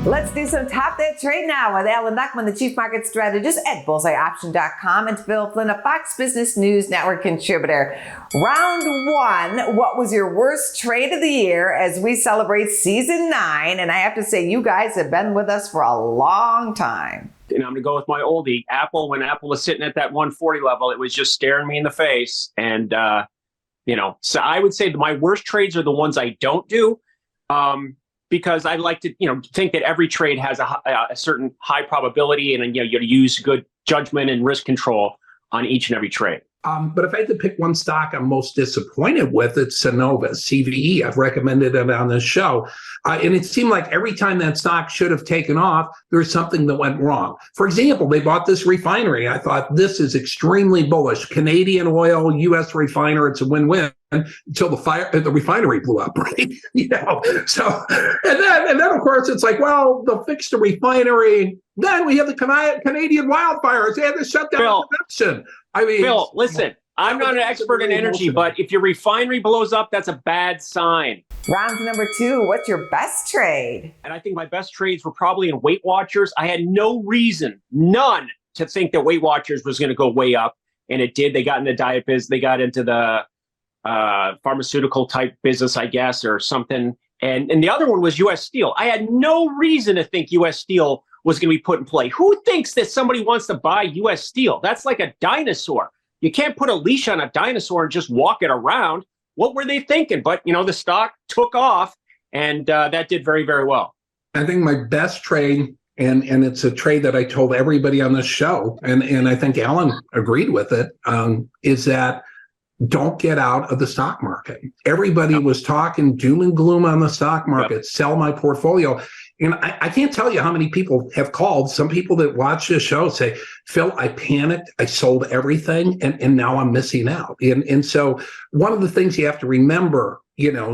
Let's do some Top That Trade now with Alan Knuckman, the Chief Market Strategist at BullseyeOption.com, and Phil Flynn, a Fox Business News Network contributor. Round one, what was your worst trade of the year as we celebrate season 9? And I have to say, you guys have been with us for a long time. And I'm going to go with my oldie, Apple. When Apple was sitting at that 140 level, it was just staring me in the face. And, so I would say that my worst trades are the ones I don't do. Because I like to, think that every trade has a certain high probability, and you use good judgment and risk control on each and every trade. But if I had to pick one stock I'm most disappointed with, it's Synovus, CVE. I've recommended it on this show. And it seemed like every time that stock should have taken off, there was something that went wrong. For example, they bought this refinery. I thought this is extremely bullish. Canadian oil, U.S. refiner, it's a win-win until the refinery blew up, right? So, and then of course, it's like, well, they'll fix the refinery. Then we have the Canadian wildfires. They had to shut down production. Phil, listen, I'm not an expert in energy, but if your refinery blows up, that's a bad sign. Round number 2, what's your best trade? And I think my best trades were probably in Weight Watchers. I had no reason, none, to think that Weight Watchers was going to go way up. And it did. They got into diet biz. They got into the pharmaceutical type business, I guess, or something. And the other one was U.S. Steel. I had no reason to think U.S. Steel was going to be put in play. Who thinks that somebody wants to buy U.S. Steel? That's like a dinosaur. You can't put a leash on a dinosaur and just walk it around. What were they thinking? But, the stock took off, and that did very, very well. I think my best trade, and it's a trade that I told everybody on this show, and I think Alan agreed with it, is that don't get out of the stock market. Everybody was talking doom and gloom on the stock market, sell my portfolio. And I can't tell you how many people have called. Some people that watch this show say, Phil, I panicked. I sold everything, and now I'm missing out. And so one of the things you have to remember,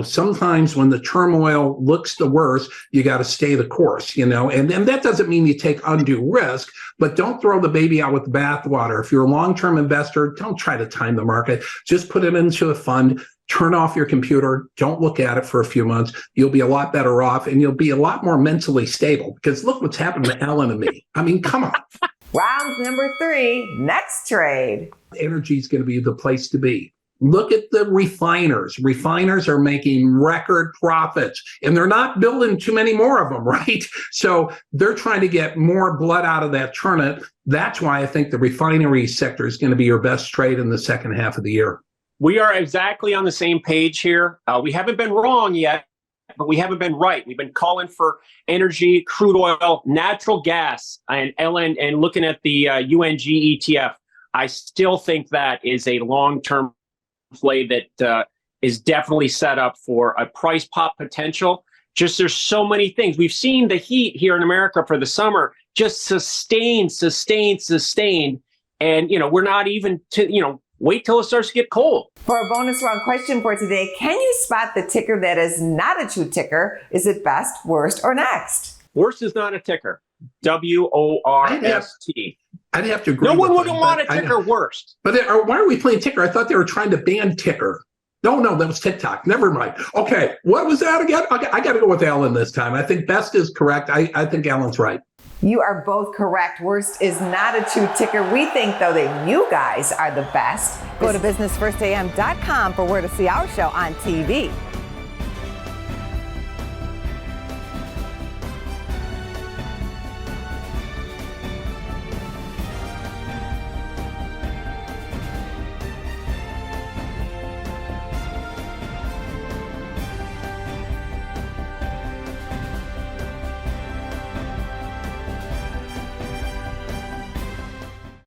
sometimes when the turmoil looks the worst, you got to stay the course, and that doesn't mean you take undue risk, but don't throw the baby out with the bathwater. If you're a long-term investor, don't try to time the market. Just put it into a fund. Turn off your computer. Don't look at it for a few months. You'll be a lot better off, and you'll be a lot more mentally stable, because look what's happened to Ellen and me. I mean, come on. Round number 3, next trade. Energy is going to be the place to be. Look at the refiners. Refiners are making record profits, and they're not building too many more of them, right? So they're trying to get more blood out of that turnip. That's why I think the refinery sector is going to be your best trade in the second half of the year. We are exactly on the same page here. We haven't been wrong yet, but we haven't been right. We've been calling for energy, crude oil, natural gas, and looking at the UNG ETF. I still think that is a long-term play that is definitely set up for a price pop potential. Just there's so many things. We've seen the heat here in America for the summer just sustained. And, we're not even to, wait till it starts to get cold. For a bonus round question for today, can you spot the ticker that is not a true ticker? Is it best, worst, or next? Worst is not a ticker. WORST. I'd have to agree. No one wouldn't want a ticker worst. But why are we playing ticker? I thought they were trying to ban ticker. No, that was TikTok. Never mind. Okay, what was that again? Okay, I got to go with Alan this time. I think best is correct. I think Alan's right. You are both correct. Worst is not a true ticker. We think, though, that you guys are the best. Go to businessfirstam.com for where to see our show on TV.